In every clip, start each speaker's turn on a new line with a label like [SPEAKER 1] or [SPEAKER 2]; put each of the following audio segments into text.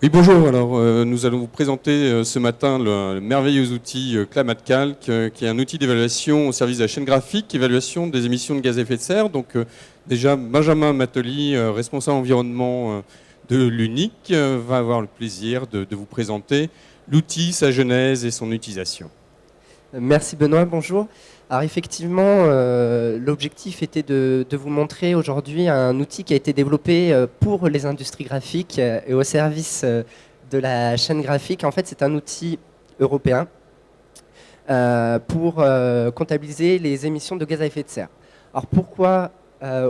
[SPEAKER 1] Oui, bonjour. Alors, nous allons vous présenter ce matin le merveilleux outil Climatecalc, qui est un outil d'évaluation au service de la chaîne graphique, évaluation des émissions de gaz à effet de serre. Donc, déjà, Benjamin Mateli, responsable environnement de l'UNIC, va avoir le plaisir de vous présenter l'outil, sa genèse et son utilisation.
[SPEAKER 2] Merci Benoît, bonjour. Alors effectivement, l'objectif était de vous montrer aujourd'hui un outil qui a été développé pour les industries graphiques et au service de la chaîne graphique. En fait, c'est un outil européen pour comptabiliser les émissions de gaz à effet de serre. Alors pourquoi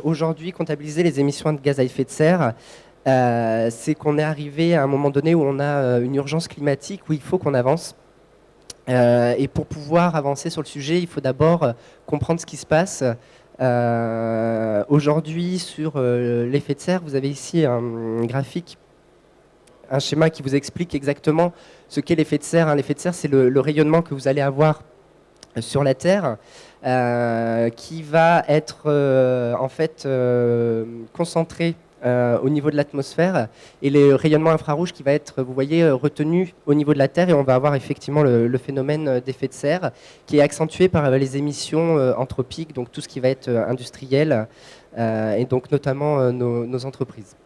[SPEAKER 2] aujourd'hui comptabiliser les émissions de gaz à effet de serre c'est qu'on est arrivé à un moment donné où on a une urgence climatique, où il faut qu'on avance. Et pour pouvoir avancer sur le sujet, il faut d'abord comprendre ce qui se passe. Aujourd'hui, sur l'effet de serre, vous avez ici un graphique, un schéma qui vous explique exactement ce qu'est l'effet de serre. L'effet de serre, c'est le rayonnement que vous allez avoir sur la Terre, qui va être en fait concentré au niveau de l'atmosphère, et le rayonnement infrarouge qui va être, vous voyez, retenu au niveau de la Terre, et on va avoir effectivement le phénomène d'effet de serre qui est accentué par les émissions anthropiques, donc tout ce qui va être industriel, et donc notamment nos entreprises.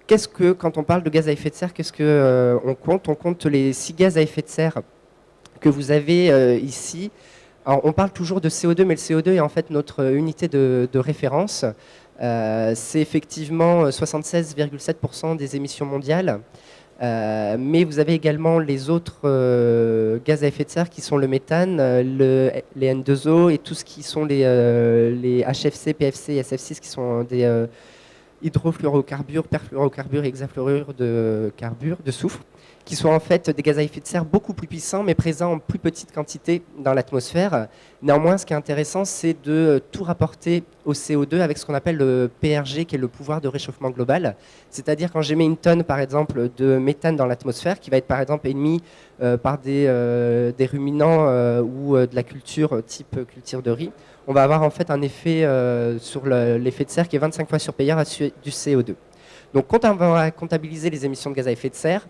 [SPEAKER 2] Qu'est-ce que, quand on parle de gaz à effet de serre, qu'est-ce que on compte ? On compte les 6 gaz à effet de serre que vous avez ici. Alors, on parle toujours de CO2, mais le CO2 est en fait notre unité de référence. C'est effectivement 76,7% des émissions mondiales. Mais vous avez également les autres gaz à effet de serre qui sont le méthane, les N2O et tout ce qui sont les HFC, PFC et SF6 qui sont des hydrofluorocarbures, perfluorocarbures et hexafluorures de carbure, de soufre, qui sont en fait des gaz à effet de serre beaucoup plus puissants, mais présents en plus petite quantité dans l'atmosphère. Néanmoins, ce qui est intéressant, c'est de tout rapporter au CO2 avec ce qu'on appelle le PRG, qui est le pouvoir de réchauffement global. C'est-à-dire quand j'émets une tonne, par exemple, de méthane dans l'atmosphère, qui va être par exemple émis par des ruminants ou de la culture type culture de riz, on va avoir en fait un effet sur l'effet de serre qui est 25 fois supérieur à celui du CO2. Donc quand on va comptabiliser les émissions de gaz à effet de serre,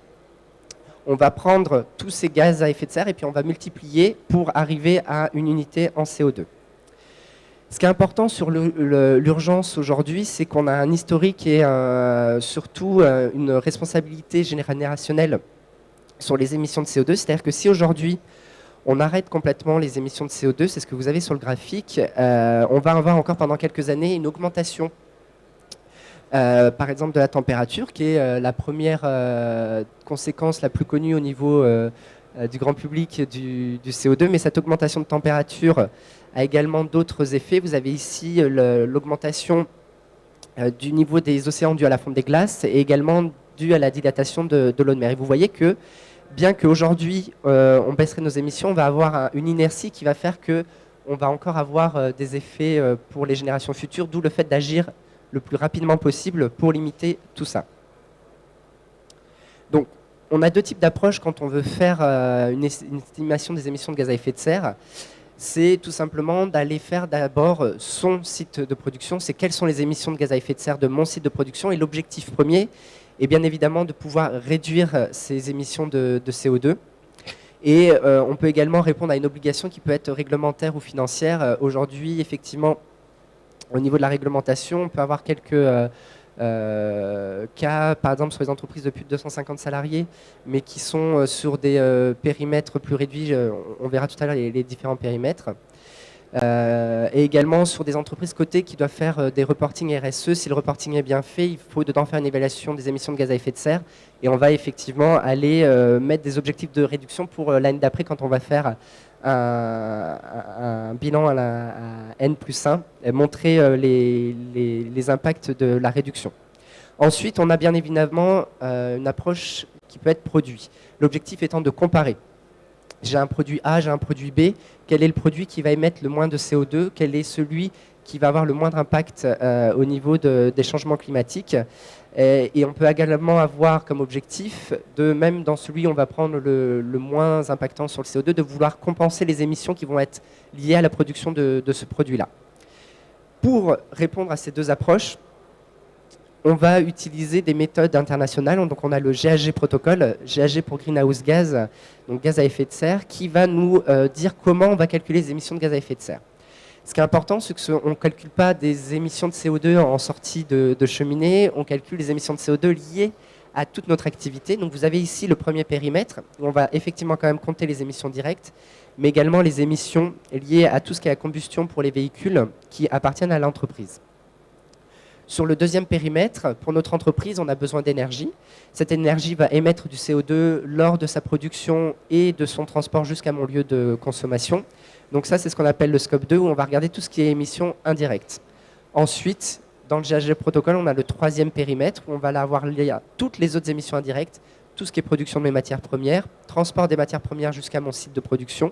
[SPEAKER 2] on va prendre tous ces gaz à effet de serre et puis on va multiplier pour arriver à une unité en CO2. Ce qui est important sur l'urgence aujourd'hui, c'est qu'on a un historique et surtout une responsabilité générationnelle sur les émissions de CO2. C'est-à-dire que si aujourd'hui on arrête complètement les émissions de CO2, c'est ce que vous avez sur le graphique, on va avoir encore pendant quelques années une augmentation par exemple de la température, qui est la première conséquence la plus connue au niveau du grand public du CO2, mais cette augmentation de température a également d'autres effets. Vous avez ici l'augmentation du niveau des océans due à la fonte des glaces et également due à la dilatation de l'eau de mer. Et vous voyez que bien qu'aujourd'hui on baisserait nos émissions, on va avoir une inertie qui va faire qu'on va encore avoir des effets pour les générations futures, d'où le fait d'agir le plus rapidement possible pour limiter tout ça. Donc, on a deux types d'approches quand on veut faire une estimation des émissions de gaz à effet de serre. C'est tout simplement d'aller faire d'abord son site de production, c'est quelles sont les émissions de gaz à effet de serre de mon site de production, et l'objectif premier est bien évidemment de pouvoir réduire ces émissions de CO2. Et on peut également répondre à une obligation qui peut être réglementaire ou financière. Aujourd'hui, effectivement, au niveau de la réglementation, on peut avoir quelques cas, par exemple sur les entreprises de plus de 250 salariés, mais qui sont sur des périmètres plus réduits. On verra tout à l'heure les différents périmètres. Et également sur des entreprises cotées qui doivent faire des reporting RSE. Si le reporting est bien fait, il faut dedans faire une évaluation des émissions de gaz à effet de serre. Et on va effectivement aller mettre des objectifs de réduction pour l'année d'après quand on va faire un bilan à N+1 et montrer les impacts de la réduction. Ensuite, on a bien évidemment une approche qui peut être produit. L'objectif étant de comparer. J'ai un produit A, j'ai un produit B. Quel est le produit qui va émettre le moins de CO2 ? Quel est celui qui va avoir le moindre impact au niveau des changements climatiques ? Et on peut également avoir comme objectif, même dans celui où on va prendre le moins impactant sur le CO2, de vouloir compenser les émissions qui vont être liées à la production de ce produit-là. Pour répondre à ces deux approches, on va utiliser des méthodes internationales. Donc on a le GHG protocole, GHG pour Greenhouse Gas, donc gaz à effet de serre, qui va nous dire comment on va calculer les émissions de gaz à effet de serre. Ce qui est important, c'est qu'on ne calcule pas des émissions de CO2 en sortie de cheminée, on calcule les émissions de CO2 liées à toute notre activité. Donc vous avez ici le premier périmètre, où on va effectivement quand même compter les émissions directes, mais également les émissions liées à tout ce qui est la combustion pour les véhicules qui appartiennent à l'entreprise. Sur le deuxième périmètre, pour notre entreprise, on a besoin d'énergie. Cette énergie va émettre du CO2 lors de sa production et de son transport jusqu'à mon lieu de consommation. Donc ça, c'est ce qu'on appelle le scope 2, où on va regarder tout ce qui est émissions indirectes. Ensuite, dans le GHG protocole, on a le troisième périmètre, où on va avoir lié à toutes les autres émissions indirectes, tout ce qui est production de mes matières premières, transport des matières premières jusqu'à mon site de production,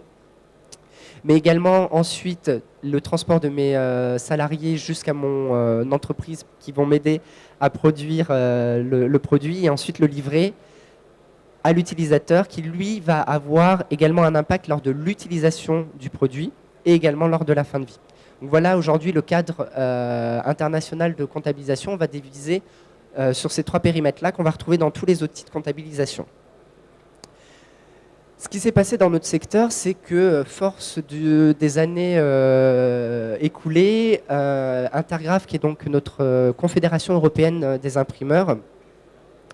[SPEAKER 2] mais également ensuite le transport de mes salariés jusqu'à mon entreprise qui vont m'aider à produire le produit et ensuite le livrer à l'utilisateur qui lui va avoir également un impact lors de l'utilisation du produit et également lors de la fin de vie. Donc voilà aujourd'hui le cadre international de comptabilisation. On va diviser sur ces trois périmètres-là qu'on va retrouver dans tous les outils de comptabilisation. Ce qui s'est passé dans notre secteur, c'est que, force des années écoulées, Intergraph, qui est donc notre confédération européenne des imprimeurs,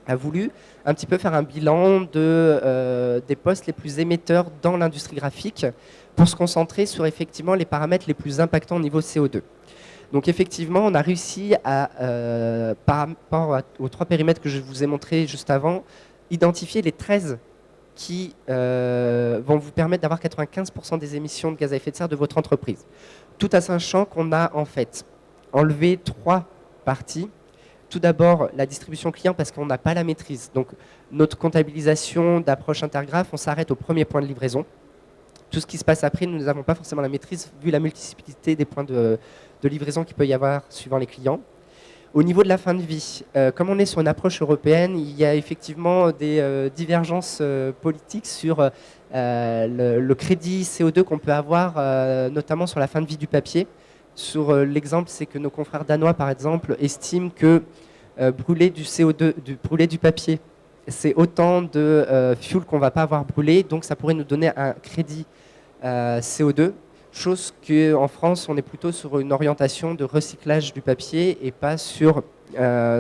[SPEAKER 2] a voulu un petit peu faire un bilan des postes les plus émetteurs dans l'industrie graphique pour se concentrer sur effectivement les paramètres les plus impactants au niveau CO2. Donc effectivement, on a réussi à, par rapport aux trois périmètres que je vous ai montrés juste avant, identifier les 13 qui vont vous permettre d'avoir 95% des émissions de gaz à effet de serre de votre entreprise. Tout en sachant qu'on a en fait enlevé 3 parties. Tout d'abord, la distribution client parce qu'on n'a pas la maîtrise. Donc notre comptabilisation d'approche Intergraph, on s'arrête au premier point de livraison. Tout ce qui se passe après, nous n'avons pas forcément la maîtrise vu la multiplicité des points de livraison qu'il peut y avoir suivant les clients. Au niveau de la fin de vie, comme on est sur une approche européenne, il y a effectivement des divergences politiques sur le crédit CO2 qu'on peut avoir, notamment sur la fin de vie du papier. Sur l'exemple, c'est que nos confrères danois, par exemple, estiment que brûler du CO2, brûler du papier, c'est autant de fuel qu'on ne va pas avoir brûlé, donc ça pourrait nous donner un crédit CO2. Chose qu'en France, on est plutôt sur une orientation de recyclage du papier et pas sur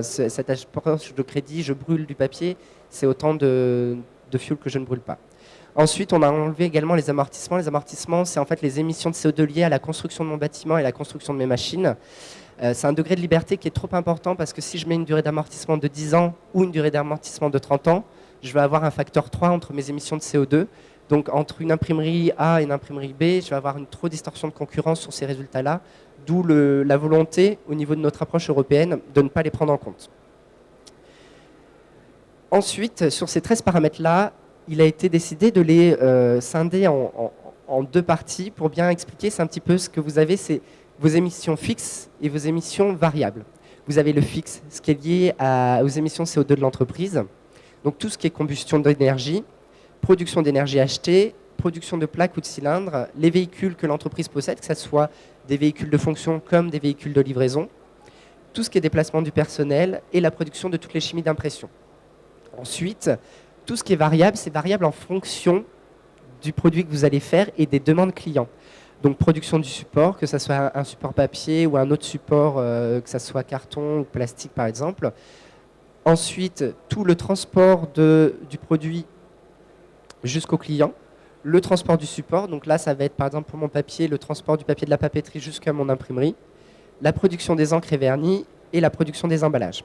[SPEAKER 2] cette approche de crédit, je brûle du papier, c'est autant de fuel que je ne brûle pas. Ensuite, on a enlevé également les amortissements. Les amortissements, c'est en fait les émissions de CO2 liées à la construction de mon bâtiment et la construction de mes machines. C'est un degré de liberté qui est trop important parce que si je mets une durée d'amortissement de 10 ans ou une durée d'amortissement de 30 ans, je vais avoir un facteur 3 entre mes émissions de CO2. Donc entre une imprimerie A et une imprimerie B, je vais avoir une trop distorsion de concurrence sur ces résultats-là, d'où la volonté au niveau de notre approche européenne de ne pas les prendre en compte. Ensuite, sur ces 13 paramètres-là, il a été décidé de les scinder en 2 parties pour bien expliquer. C'est un petit peu ce que vous avez, c'est vos émissions fixes et vos émissions variables. Vous avez le fixe, ce qui est lié aux émissions CO2 de l'entreprise, donc tout ce qui est combustion d'énergie, production d'énergie achetée, production de plaques ou de cylindres, les véhicules que l'entreprise possède, que ce soit des véhicules de fonction comme des véhicules de livraison, tout ce qui est déplacement du personnel et la production de toutes les chimies d'impression. Ensuite, tout ce qui est variable, c'est variable en fonction du produit que vous allez faire et des demandes clients. Donc production du support, que ce soit un support papier ou un autre support, que ce soit carton ou plastique par exemple. Ensuite, tout le transport du produit jusqu'au client, le transport du support, donc là ça va être par exemple pour mon papier, le transport du papier de la papeterie jusqu'à mon imprimerie, la production des encres et vernis et la production des emballages.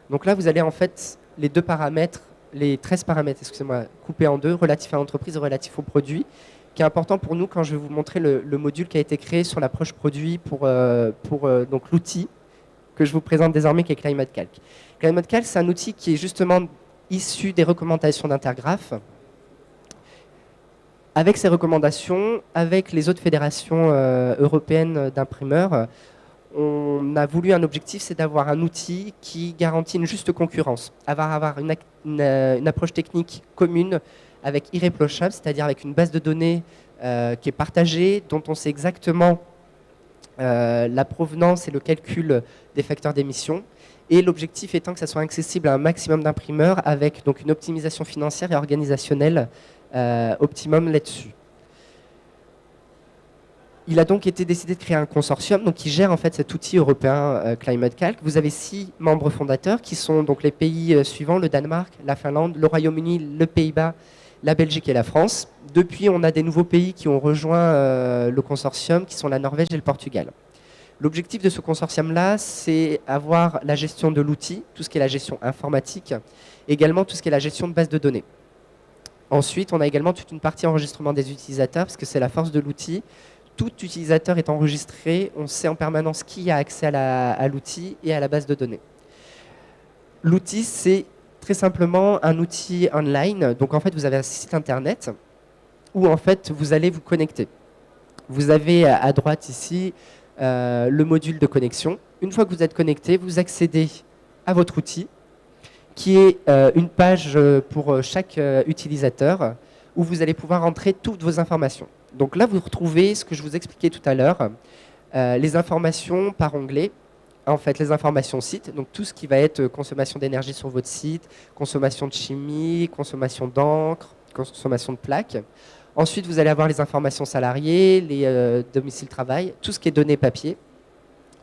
[SPEAKER 2] Donc là vous allez en fait les 2 paramètres, les 13 paramètres, excusez-moi, coupés en 2, relatifs à l'entreprise et relatifs au produit, qui est important pour nous quand je vais vous montrer le module qui a été créé sur l'approche produit pour donc l'outil que je vous présente désormais qui est ClimateCalc. ClimateCalc, c'est un outil qui est justement issu des recommandations d'Intergraph. Avec ces recommandations, avec les autres fédérations européennes d'imprimeurs, on a voulu un objectif, c'est d'avoir un outil qui garantit une juste concurrence, avoir une approche technique commune avec irréprochable, c'est-à-dire avec une base de données qui est partagée, dont on sait exactement la provenance et le calcul des facteurs d'émission, Et l'objectif étant que ça soit accessible à un maximum d'imprimeurs avec donc une optimisation financière et organisationnelle optimum là-dessus. Il a donc été décidé de créer un consortium donc, qui gère en fait cet outil européen Climate Calc. Vous avez 6 membres fondateurs qui sont donc les pays suivants, le Danemark, la Finlande, le Royaume-Uni, le Pays-Bas, la Belgique et la France. Depuis, on a des nouveaux pays qui ont rejoint le consortium, qui sont la Norvège et le Portugal. L'objectif de ce consortium-là, c'est avoir la gestion de l'outil, tout ce qui est la gestion informatique, également tout ce qui est la gestion de base de données. Ensuite, on a également toute une partie enregistrement des utilisateurs, parce que c'est la force de l'outil. Tout utilisateur est enregistré, on sait en permanence qui a accès à l'outil et à la base de données. L'outil, c'est très simplement un outil online. Donc en fait, vous avez un site internet où en fait, vous allez vous connecter. Vous avez à droite ici le module de connexion. Une fois que vous êtes connecté, vous accédez à votre outil qui est une page pour chaque utilisateur où vous allez pouvoir entrer toutes vos informations. Donc là, vous retrouvez ce que je vous expliquais tout à l'heure, les informations par onglet. En fait, les informations site, donc tout ce qui va être consommation d'énergie sur votre site, consommation de chimie, consommation d'encre, consommation de plaques. Ensuite, vous allez avoir les informations salariés, les domiciles travail, tout ce qui est données papier.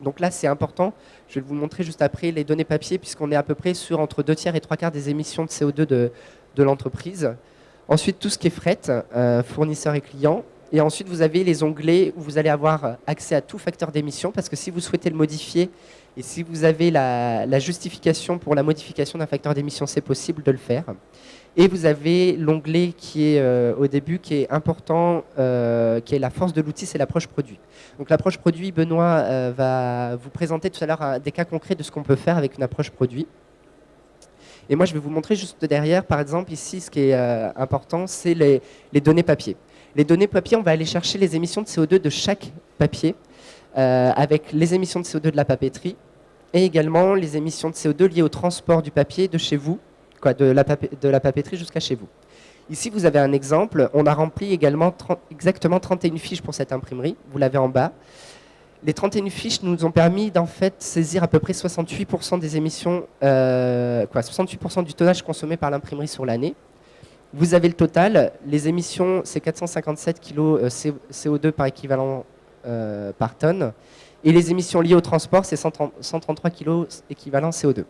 [SPEAKER 2] Donc là, c'est important. Je vais vous montrer juste après les données papier, puisqu'on est à peu près sur entre 2 tiers et 3 quarts des émissions de CO2 de l'entreprise. Ensuite, tout ce qui est fret, fournisseurs et clients. Et ensuite, vous avez les onglets où vous allez avoir accès à tout facteur d'émission, parce que si vous souhaitez le modifier et si vous avez la justification pour la modification d'un facteur d'émission, c'est possible de le faire. Et vous avez l'onglet qui est au début, qui est important, qui est la force de l'outil, c'est l'approche produit. Donc l'approche produit, Benoît va vous présenter tout à l'heure des cas concrets de ce qu'on peut faire avec une approche produit. Et moi, je vais vous montrer juste derrière, par exemple, ici, ce qui est important, c'est les données papier. Les données papier, on va aller chercher les émissions de CO2 de chaque papier, avec les émissions de CO2 de la papeterie, et également les émissions de CO2 liées au transport du papier de chez vous, de la papeterie jusqu'à chez vous. Ici, vous avez un exemple. On a rempli également exactement 31 fiches pour cette imprimerie. Vous l'avez en bas. Les 31 fiches nous ont permis d'en fait saisir à peu près 68% des émissions, 68% du tonnage consommé par l'imprimerie sur l'année. Vous avez le total. Les émissions, c'est 457 kg CO2 par équivalent par tonne. Et les émissions liées au transport, c'est 133 kg équivalent CO2.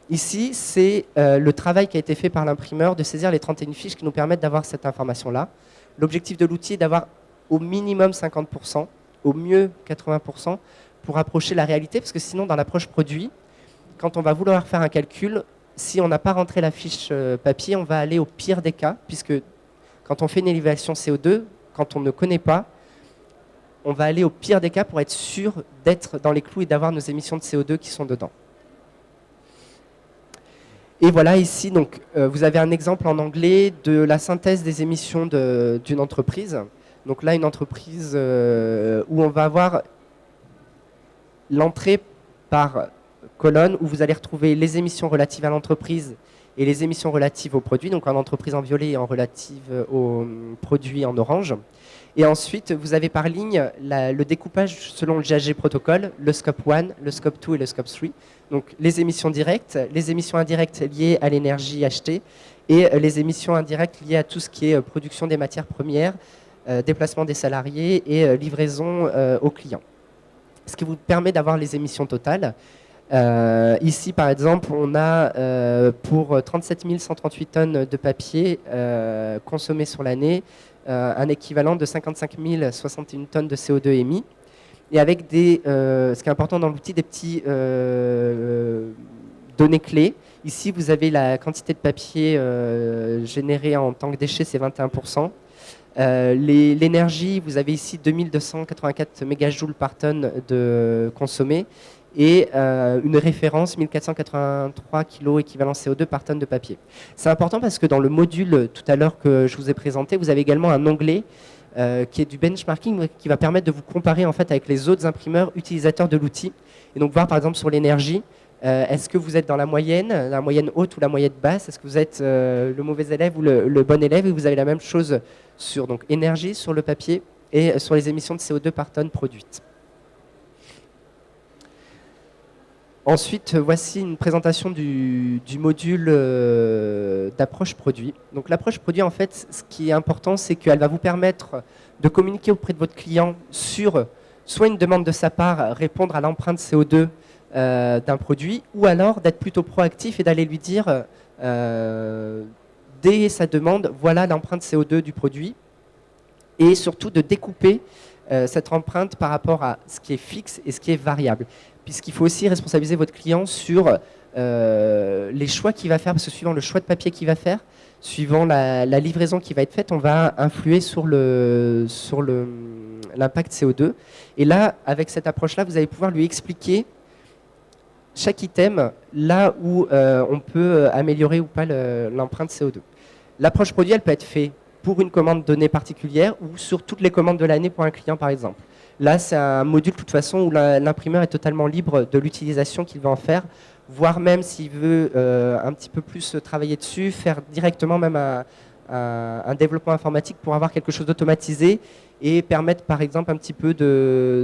[SPEAKER 2] Ici, c'est le travail qui a été fait par l'imprimeur de saisir les 31 fiches qui nous permettent d'avoir cette information-là. L'objectif de l'outil est d'avoir au minimum 50%, au mieux 80%, pour approcher la réalité, parce que sinon, dans l'approche produit, quand on va vouloir faire un calcul, si on n'a pas rentré la fiche papier, on va aller au pire des cas, puisque quand on fait une évaluation CO2, quand on ne connaît pas, on va aller au pire des cas pour être sûr d'être dans les clous et d'avoir nos émissions de CO2 qui sont dedans. Et voilà ici, donc, vous avez un exemple en anglais de la synthèse des émissions d'une entreprise. Donc là, une entreprise où on va avoir l'entrée par colonne où vous allez retrouver les émissions relatives à l'entreprise et les émissions relatives aux produits, donc en entreprise en violet et en relative aux produits en orange. Et ensuite, vous avez par ligne le découpage selon le GHG protocole, le scope 1, le scope 2 et le scope 3. Donc les émissions directes, les émissions indirectes liées à l'énergie achetée et les émissions indirectes liées à tout ce qui est production des matières premières, déplacement des salariés et livraison aux clients. Ce qui vous permet d'avoir les émissions totales. Ici, par exemple, on a pour 37 138 tonnes de papier consommées sur l'année, un équivalent de 55 061 tonnes de CO2 émis. Et avec ce qui est important dans l'outil, des petits données clés. Ici, vous avez la quantité de papier générée en tant que déchet, c'est 21%. L'énergie, vous avez ici 2284 mégajoules par tonne de consommé et une référence 1483 kg équivalent CO2 par tonne de papier. C'est important parce que dans le module tout à l'heure que je vous ai présenté, vous avez également un onglet qui est du benchmarking qui va permettre de vous comparer en fait avec les autres imprimeurs utilisateurs de l'outil et donc voir par exemple sur l'énergie, est-ce que vous êtes dans la moyenne haute ou la moyenne basse, est-ce que vous êtes le mauvais élève ou le bon élève, et vous avez la même chose sur donc, énergie, sur le papier et sur les émissions de CO2 par tonne produite. Ensuite, voici une présentation du module d'approche produit. Donc l'approche produit, en fait, ce qui est important, c'est qu'elle va vous permettre de communiquer auprès de votre client sur soit une demande de sa part, répondre à l'empreinte CO2 d'un produit, ou alors d'être plutôt proactif et d'aller lui dire, dès sa demande, voilà l'empreinte CO2 du produit, et surtout de découper cette empreinte par rapport à ce qui est fixe et ce qui est variable. Puisqu'il faut aussi responsabiliser votre client sur les choix qu'il va faire, parce que suivant le choix de papier qu'il va faire, suivant la livraison qui va être faite, on va influer sur l'impact CO2. Et là, avec cette approche-là, vous allez pouvoir lui expliquer chaque item, là où on peut améliorer ou pas l'empreinte CO2. L'approche produit, elle peut être faite pour une commande donnée particulière ou sur toutes les commandes de l'année pour un client, par exemple. Là, c'est un module, de toute façon, où l'imprimeur est totalement libre de l'utilisation qu'il va en faire, voire même s'il veut un petit peu plus travailler dessus, faire directement même un développement informatique pour avoir quelque chose d'automatisé et permettre, par exemple, un petit peu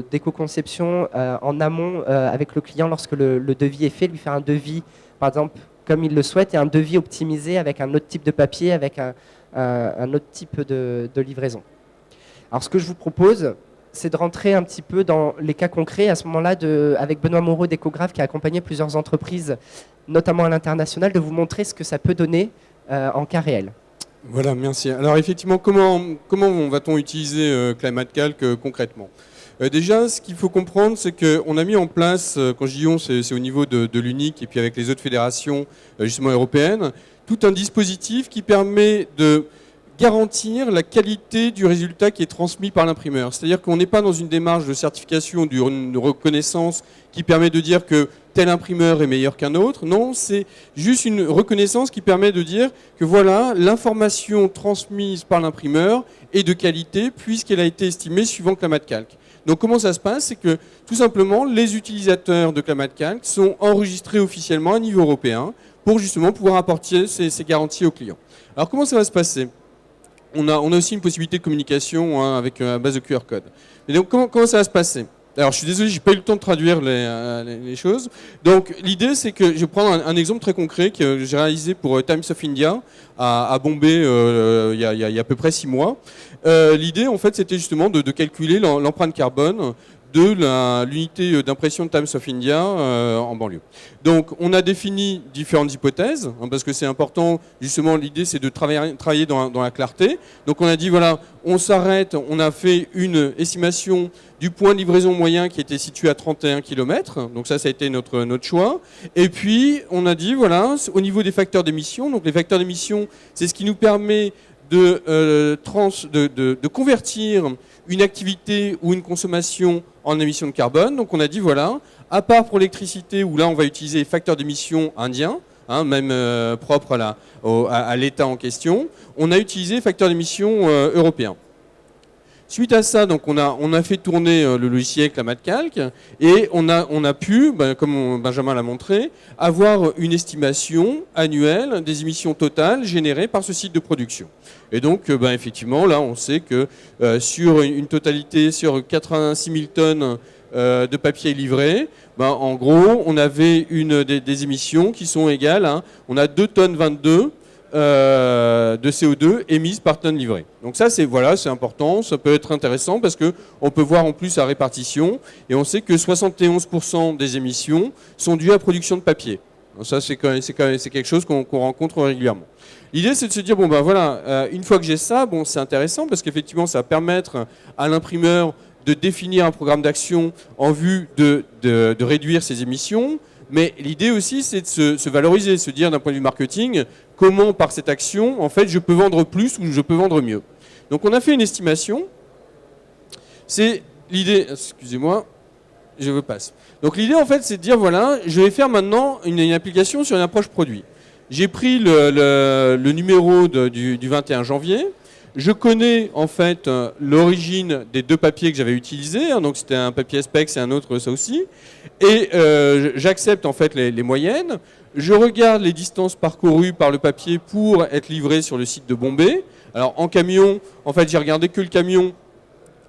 [SPEAKER 2] d'éco-conception en amont avec le client lorsque le devis est fait, lui faire un devis, par exemple, comme il le souhaite, et un devis optimisé avec un autre type de papier, avec un autre type de livraison. Alors, ce que je vous propose, c'est de rentrer un petit peu dans les cas concrets, à ce moment-là, avec Benoît Moreau d'Ecographe, qui a accompagné plusieurs entreprises, notamment à l'international, de vous montrer ce que ça peut donner en cas réel.
[SPEAKER 1] Voilà, merci. Alors effectivement, comment va-t-on utiliser Climate Calc concrètement ? Déjà, ce qu'il faut comprendre, c'est qu'on a mis en place, quand je dis on, c'est au niveau de l'UNIC et puis avec les autres fédérations justement européennes, tout un dispositif qui permet de garantir la qualité du résultat qui est transmis par l'imprimeur. C'est-à-dire qu'on n'est pas dans une démarche de certification, d'une reconnaissance qui permet de dire que tel imprimeur est meilleur qu'un autre. Non, c'est juste une reconnaissance qui permet de dire que voilà, l'information transmise par l'imprimeur est de qualité puisqu'elle a été estimée suivant Climate Calc. Donc comment ça se passe? C'est que tout simplement, les utilisateurs de Climate Calc sont enregistrés officiellement à niveau européen pour justement pouvoir apporter ces garanties aux clients. Alors comment ça va se passer? On a aussi une possibilité de communication avec une base de QR code. Et donc comment ça va se passer? Alors je suis désolé, j'ai pas eu le temps de traduire les choses. Donc l'idée c'est que je vais prendre un exemple très concret que j'ai réalisé pour Times of India à Bombay il y a à peu près 6 mois. L'idée en fait c'était justement de calculer l'empreinte carbone de l'unité d'impression de Times of India en banlieue. Donc on a défini différentes hypothèses, parce que c'est important, justement l'idée c'est de travailler dans la clarté. Donc on a dit voilà, on s'arrête, on a fait une estimation du point de livraison moyen qui était situé à 31 km, donc ça a été notre choix. Et puis on a dit voilà, au niveau des facteurs d'émission, donc les facteurs d'émission c'est ce qui nous permet de convertir une activité ou une consommation en émissions de carbone. Donc on a dit voilà, à part pour l'électricité où là on va utiliser les facteurs d'émission indiens, même propres à l'État en question, on a utilisé les facteurs d'émission européens. Suite à ça, donc on a fait tourner le logiciel Climate Calc et on a pu, comme Benjamin l'a montré, avoir une estimation annuelle des émissions totales générées par ce site de production. Et donc, effectivement, là, on sait que sur une totalité, sur 86 000 tonnes de papier livré, en gros, on avait des émissions qui sont égales, on a 2 tonnes 22 de CO2 émises par tonne livrée. Donc ça, c'est important, ça peut être intéressant parce qu'on peut voir en plus la répartition et on sait que 71% des émissions sont dues à la production de papier. Donc ça, c'est quelque chose qu'on rencontre régulièrement. L'idée, c'est de se dire, une fois que j'ai ça, c'est intéressant parce qu'effectivement, ça va permettre à l'imprimeur de définir un programme d'action en vue de réduire ses émissions. Mais l'idée aussi, c'est de se valoriser, se dire d'un point de vue marketing, comment par cette action, en fait, je peux vendre plus ou je peux vendre mieux. Donc on a fait une estimation. C'est l'idée, excusez-moi, je vous passe. Donc l'idée, en fait, c'est de dire, voilà, je vais faire maintenant une application sur une approche produit. J'ai pris le numéro du 21 janvier. Je connais en fait l'origine des 2 papiers que j'avais utilisés, donc c'était un papier Spex et un autre ça aussi, et j'accepte en fait les moyennes. Je regarde les distances parcourues par le papier pour être livré sur le site de Bombay. Alors en camion, en fait j'ai regardé que le camion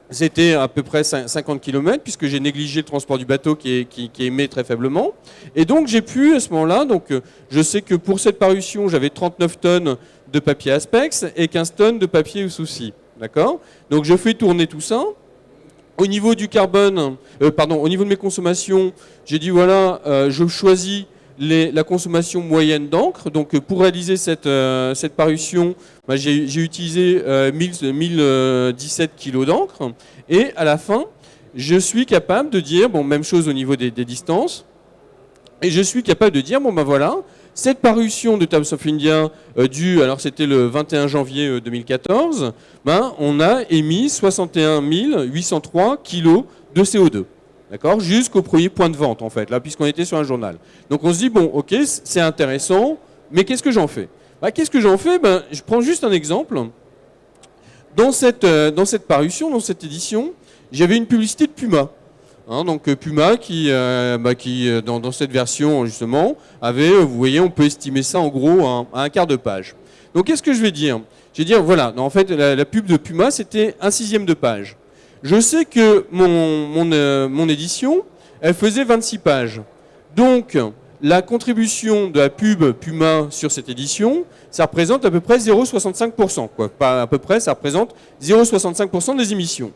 [SPEAKER 1] C'était à peu près 50 km, puisque j'ai négligé le transport du bateau qui émet très faiblement. Et donc j'ai pu, à ce moment-là, donc je sais que pour cette parution, j'avais 39 tonnes de papier Aspex et 15 tonnes de papier Ususi. D'accord ? Donc je fais tourner tout ça. Au niveau du carbone, au niveau de mes consommations, j'ai dit voilà, je choisis la consommation moyenne d'encre. Donc pour réaliser cette parution, j'ai utilisé 1017 kg d'encre. Et à la fin, je suis capable de dire, bon, même chose au niveau des distances, et je suis capable de dire, bon ben voilà, cette parution de Times of India alors c'était le 21 janvier 2014, ben, on a émis 61 803 kg de CO2. D'accord ? Jusqu'au premier point de vente, en fait, là, puisqu'on était sur un journal. Donc on se dit, bon, ok, c'est intéressant, mais qu'est-ce que j'en fais ? Qu'est-ce que j'en fais ? Je prends juste un exemple. Dans cette parution, dans cette édition, j'avais une publicité de Puma. Donc Puma qui dans cette version, justement, avait, vous voyez, on peut estimer ça en gros à un quart de page. Donc qu'est-ce que je vais dire ? Je vais dire, voilà, en fait, la pub de Puma, c'était 1/6 de page. Je sais que mon édition, elle faisait 26 pages. Donc, la contribution de la pub Puma sur cette édition, ça représente à peu près 0,65%. Pas à peu près, ça représente 0,65% des émissions.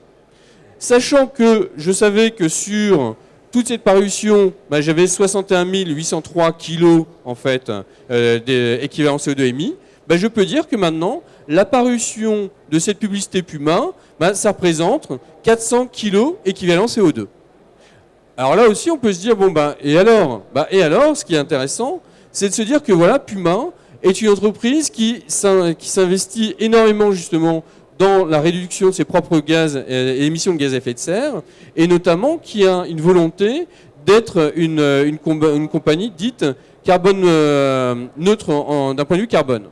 [SPEAKER 1] Sachant que je savais que sur toute cette parution, j'avais 61 803 kg en fait, d'équivalent CO2 émis, je peux dire que maintenant, la parution de cette publicité Puma, ça représente 400 kg équivalent CO2. Alors là aussi, on peut se dire, bon, et alors, ce qui est intéressant, c'est de se dire que voilà, Puma est une entreprise qui s'investit énormément justement dans la réduction de ses propres gaz et émissions de gaz à effet de serre, et notamment qui a une volonté d'être une compagnie dite carbone neutre d'un point de vue carbone.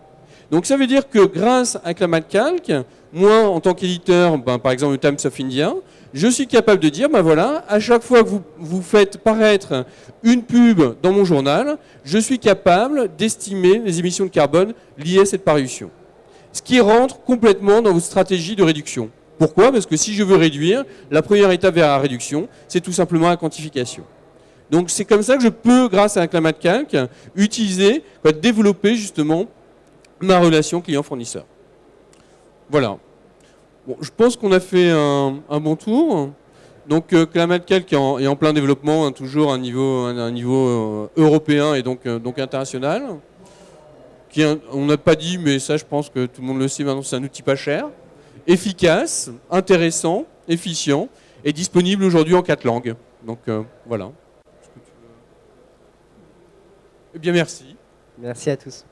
[SPEAKER 1] Donc ça veut dire que grâce à Clamatcalc, moi en tant qu'éditeur, par exemple le Times of India, je suis capable de dire, voilà, à chaque fois que vous faites paraître une pub dans mon journal, je suis capable d'estimer les émissions de carbone liées à cette parution. Ce qui rentre complètement dans votre stratégie de réduction. Pourquoi ? Parce que si je veux réduire, la première étape vers la réduction, c'est tout simplement la quantification. Donc c'est comme ça que je peux, grâce à Clamatcalc, développer justement ma relation client-fournisseur. Voilà. Bon, je pense qu'on a fait un bon tour. Donc Clamatcalc est en plein développement, toujours à un niveau européen et donc international. On n'a pas dit, mais ça je pense que tout le monde le sait maintenant, c'est un outil pas cher, efficace, intéressant, efficient et disponible aujourd'hui en 4 langues. Donc voilà. Eh bien merci.
[SPEAKER 2] Merci à tous.